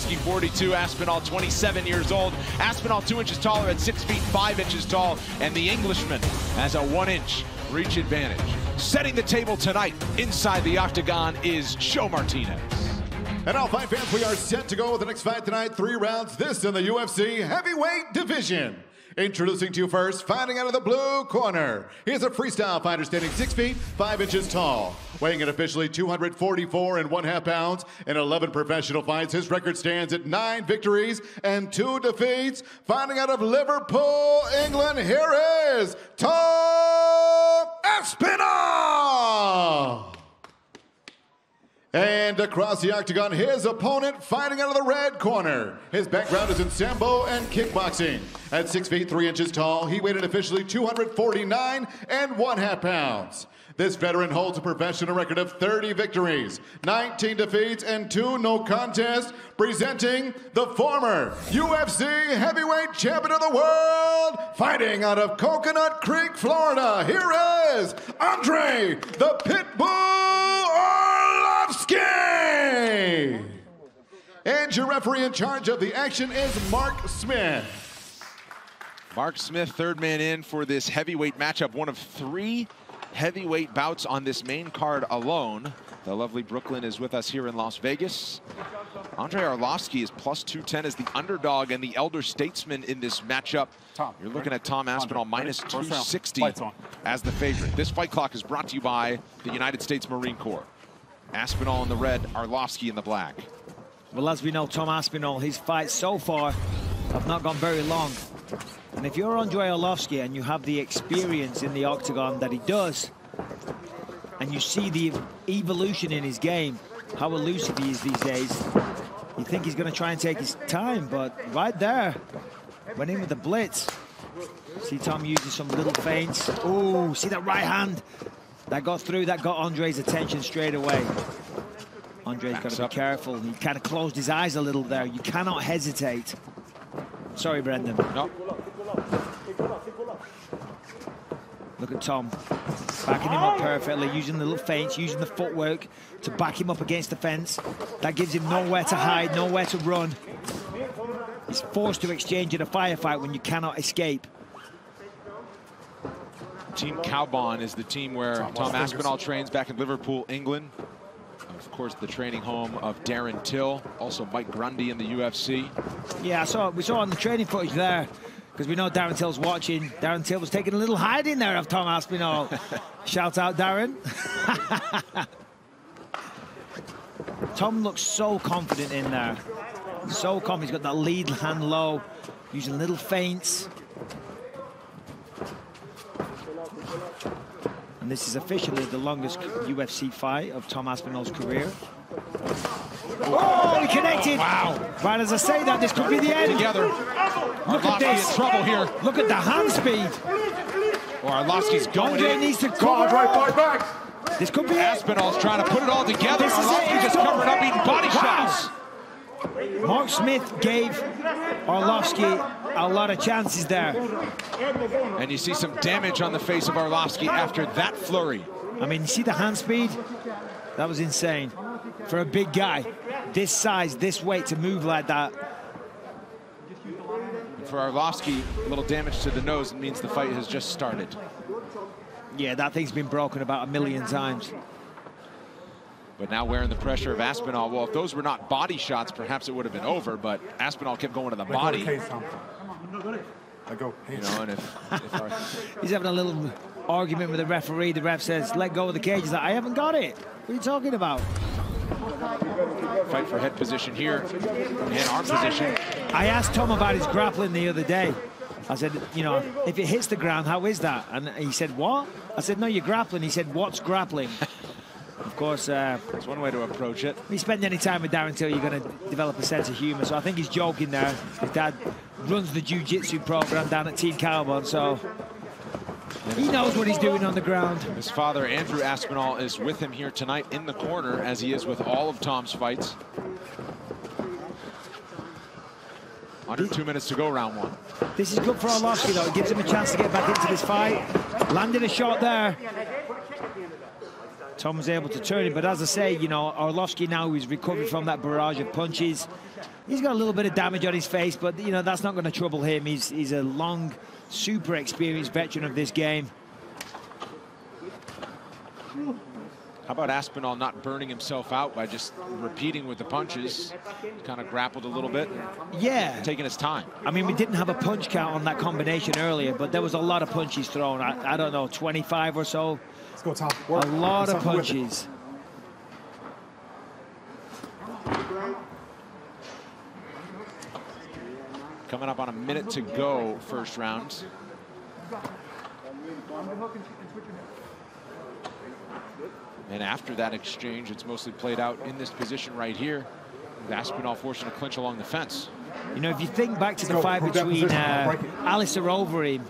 Arlovski, 42, Aspinall, 27 years old. Aspinall 2 inches taller at 6 feet 5 inches tall, and the Englishman has a 1-inch reach advantage. Setting the table tonight inside the octagon is Joe Martinez. And all fight fans, we are set to go with the next fight tonight. 3 rounds, this in the UFC heavyweight division. Introducing to you first, fighting out of the blue corner. He is a freestyle fighter standing 6 feet 5 inches tall. Weighing in officially 244.5 pounds in 11 professional fights. His record stands at 9 victories and 2 defeats. Fighting out of Liverpool, England, here is Tom Aspinall. And across the octagon, his opponent fighting out of the red corner. His background is in Sambo and kickboxing. At 6 feet 3 inches tall, he weighed in officially 249.5 pounds. This veteran holds a professional record of 30 victories, 19 defeats, and 2 no contests, presenting the former UFC heavyweight champion of the world, fighting out of Coconut Creek, Florida. Here is Andrei the Pitbull Arlovski. And your referee in charge of the action is Mark Smith. Mark Smith, third man in for this heavyweight matchup, one of 3 heavyweight bouts on this main card alone. The lovely Brooklyn is with us here in Las Vegas. Andrei Arlovski is plus 210 as the underdog and the elder statesman in this matchup. You're looking at Tom Aspinall minus 260 as the favorite. This fight clock is brought to you by the United States Marine Corps. Aspinall in the red, Arlovski in the black. Well, as we know, Tom Aspinall, his fights so far have not gone very long. And if you're Andrei Arlovski and you have the experience in the octagon that he does, and you see the evolution in his game, how elusive he is these days, you think he's going to try and take his time, but right there, went in with the blitz. See Tom using some little feints. Oh, see that right hand? That got through, that got Andrei's attention straight away. Andrei's got to be careful. He kind of closed his eyes a little there. You cannot hesitate. Sorry, Brendan. No. Look at Tom, backing him up perfectly, using the little feints, using the footwork to back him up against the fence. That gives him nowhere to hide, nowhere to run. He's forced to exchange in a firefight when you cannot escape. Team Cowbon is the team where Tom Aspinall trains back in Liverpool, England. Of course, the training home of Darren Till, also Mike Grundy in the UFC. Yeah, we saw on the training footage there, because we know Darren Till's watching. Darren Till was taking a little hiding there of Tom Aspinall. Shout out, Darren. Tom looks so confident in there. So confident. He's got that lead hand low, using little feints. And this is officially the longest UFC fight of Tom Aspinall's career. Oh, he connected! Wow. Right as I say that, this could be the end. Together. Look at this. In trouble here. Look at the hand speed. Or Arlovski's going Andrei in. needs to cover. Fight back. This could be it. Aspinall's trying to put it all together. This is Arlovski it. just covered up eating body shots. Mark Smith gave Arlovski a lot of chances there. And you see some damage on the face of Arlovski after that flurry. I mean, you see the hand speed? That was insane. For a big guy, this size, this weight, to move like that. For Arlovski, a little damage to the nose means the fight has just started. Yeah, that thing's been broken about 1,000,000 times. But now wearing the pressure of Aspinall, well, if those were not body shots, perhaps it would have been over, but Aspinall kept going to the body. You know, and if He's having a little argument with the referee. The ref says, let go of the cage. He's like, I haven't got it. What are you talking about? Fight for head position here and arm position. I asked Tom about his grappling the other day. I said, you know, if it hits the ground, how is that? And he said, what? I said, no, you're grappling. He said, what's grappling? Of course, that's one way to approach it. If you spend any time with Darren Till, you're going to develop a sense of humor. So I think he's joking there. His dad runs the jiu-jitsu program down at Team Cowbon, so he knows what he's doing on the ground. His father, Andrew Aspinall, is with him here tonight in the corner, as he is with all of Tom's fights. Under 2 minutes to go, round 1. This is good for Arlovski, though. It gives him a chance to get back into this fight. Landed a shot there. Tom was able to turn it, but as I say, you know, Arlovski now is recovering from that barrage of punches. He's got a little bit of damage on his face, but, you know, that's not going to trouble him. He's a long, super experienced veteran of this game. How about Aspinall not burning himself out by just repeating with the punches? Kind of grappled a little bit. Yeah. Taking his time. I mean, we didn't have a punch count on that combination earlier, but there was a lot of punches thrown. I don't know, 25 or so. Let's go, Tom. A lot of punches. Coming up on a minute to go, first round. And after that exchange, it's mostly played out in this position right here, with Aspinall forcing a clinch along the fence. You know, if you think back to the fight between Alistair Overeem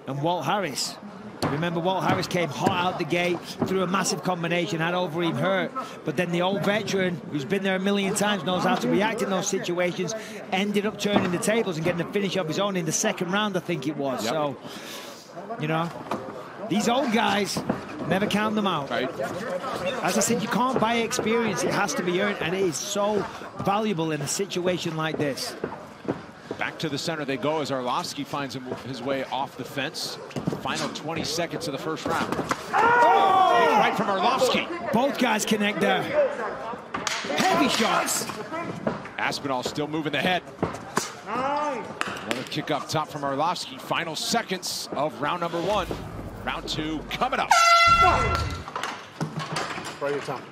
and Walt Harris, remember Walt Harris came hot out the gate, threw a massive combination, had Overeem hurt, but then the old veteran, who's been there a million times, knows how to react in those situations, ended up turning the tables and getting a finish of his own in the second round, I think it was. Yep. So, you know, these old guys, never count them out. Right. As I said, you can't buy experience. It has to be earned, and it is so valuable in a situation like this. Back to the center they go as Arlovski finds his way off the fence. Final 20 seconds of the first round. Oh! Right from Arlovski. Both guys connect there. Heavy shots. Aspinall still moving the head. Another kick up top from Arlovski. Final seconds of round number 1. Round 2 coming up. Right here, Tom.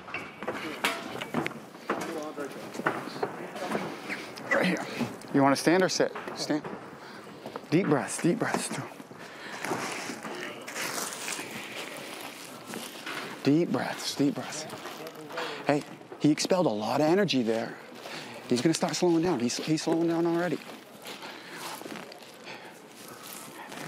Right here. You want to stand or sit? Stand. Deep breaths, deep breaths. Deep breaths, deep breaths. Hey, he expelled a lot of energy there. He's going to start slowing down. He's slowing down already.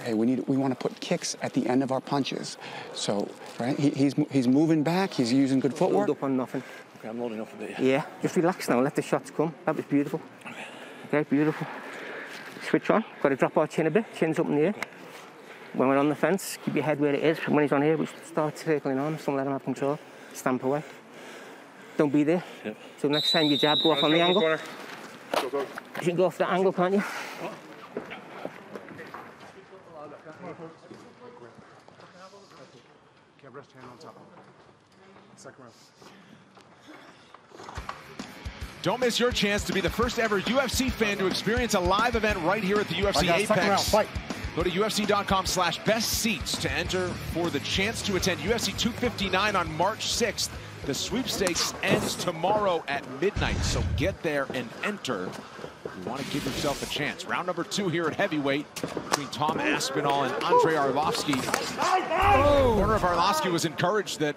Hey, we want to put kicks at the end of our punches. So, right, he's moving back. He's using good footwork. Load up on nothing. Okay, I'm loading up a bit. Yeah, just relax now. Let the shots come. That was beautiful. Okay, beautiful. Switch on. Got to drop our chin a bit. Chin's up in the air. When we're on the fence, keep your head where it is. When he's on here, we start circling on. Don't let him have control. Stamp away. Don't be there. Yep. So next time you jab, go off on the angle. You can go off that angle, can't you? Rest hand on top. Second round. Don't miss your chance to be the first ever UFC fan to experience a live event right here at the UFC Apex. Go to UFC.com/bestseats to enter for the chance to attend UFC 259 on March 6th. The sweepstakes ends tomorrow at midnight, so get there and enter. You want to give yourself a chance. Round number 2 here at heavyweight between Tom Aspinall and Andrei Arlovski. The corner of Arlovski was encouraged that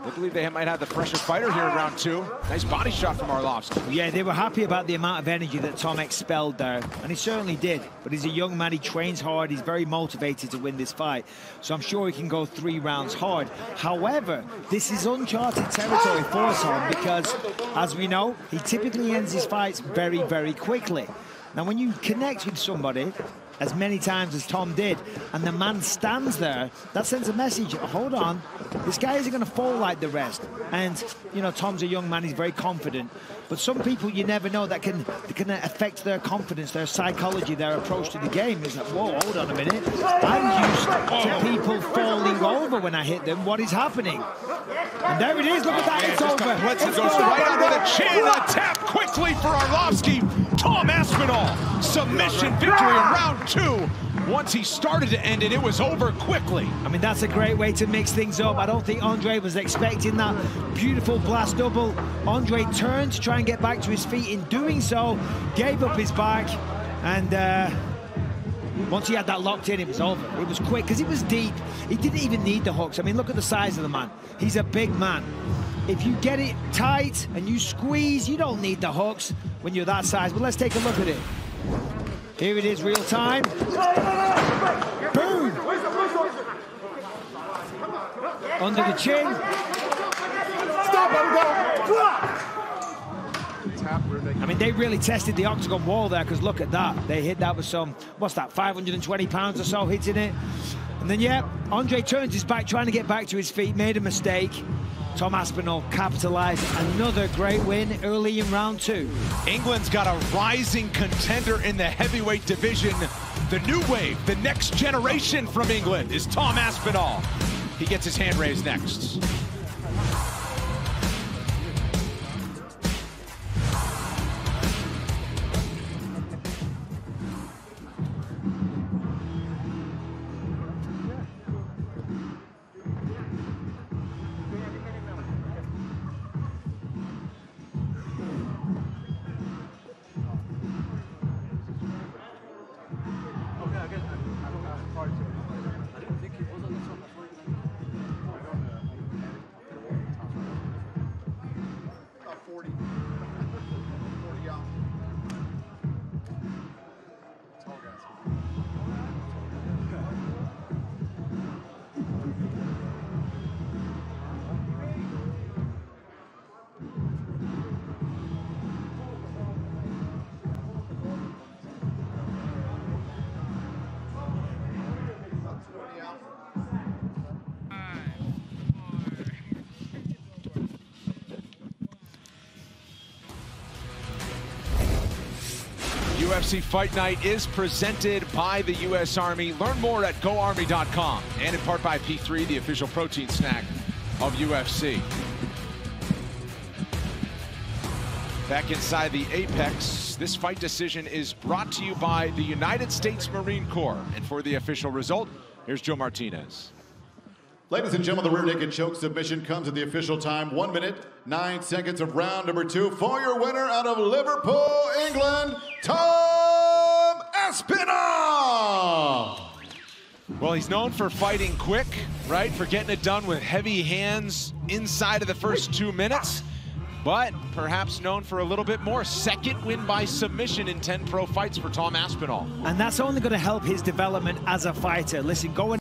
they believe they might have the fresher fighter here in round 2. Nice body shot from Arlovski. Yeah, they were happy about the amount of energy that Tom expelled there, and he certainly did. But he's a young man, he trains hard, he's very motivated to win this fight. So I'm sure he can go 3 rounds hard. However, this is uncharted territory for Tom because, as we know, he typically ends his fights very, very quickly. Now, when you connect with somebody as many times as Tom did, and the man stands there, that sends a message, hold on, this guy isn't going to fall like the rest. And, you know, Tom's a young man, he's very confident. But some people, you never know, that can affect their confidence, their psychology, their approach to the game. It's like, whoa, hold on a minute. I'm used to people falling over when I hit them. What is happening? And there it is, look at that, it's over. It goes right under the chin, a tap quickly for Arlovski. Tom Aspinall, submission victory in round 2. Once he started to end it, it was over quickly. I mean, that's a great way to mix things up. I don't think Andrei was expecting that beautiful blast double. Andrei turned to try and get back to his feet. In doing so, gave up his back. And once he had that locked in, it was over. It was quick, because it was deep. He didn't even need the hooks. I mean, look at the size of the man. He's a big man. If you get it tight and you squeeze, you don't need the hooks when you're that size. But let's take a look at it. Here it is, real time. Boom! Under the chin. I mean, they really tested the octagon wall there, because look at that. They hit that with some, what's that, 520 pounds or so hitting it. And then, yeah, Andrei turns his back, trying to get back to his feet, made a mistake. Tom Aspinall capitalized. Another great win early in round 2. England's got a rising contender in the heavyweight division. The new wave, the next generation from England is Tom Aspinall. He gets his hand raised next. UFC Fight Night is presented by the U.S. Army. Learn more at GoArmy.com and in part by P3, the official protein snack of UFC. Back inside the Apex, this fight decision is brought to you by the United States Marine Corps. And for the official result, here's Joe Martinez. Ladies and gentlemen, the rear naked choke submission comes at the official time. 1 minute, 9 seconds of round number 2. For your winner out of Liverpool, England, Tom Aspinall! Well, he's known for fighting quick, right? For getting it done with heavy hands inside of the first 2 minutes. But perhaps known for a little bit more. Second win by submission in 10 pro fights for Tom Aspinall. And that's only going to help his development as a fighter. Listen, going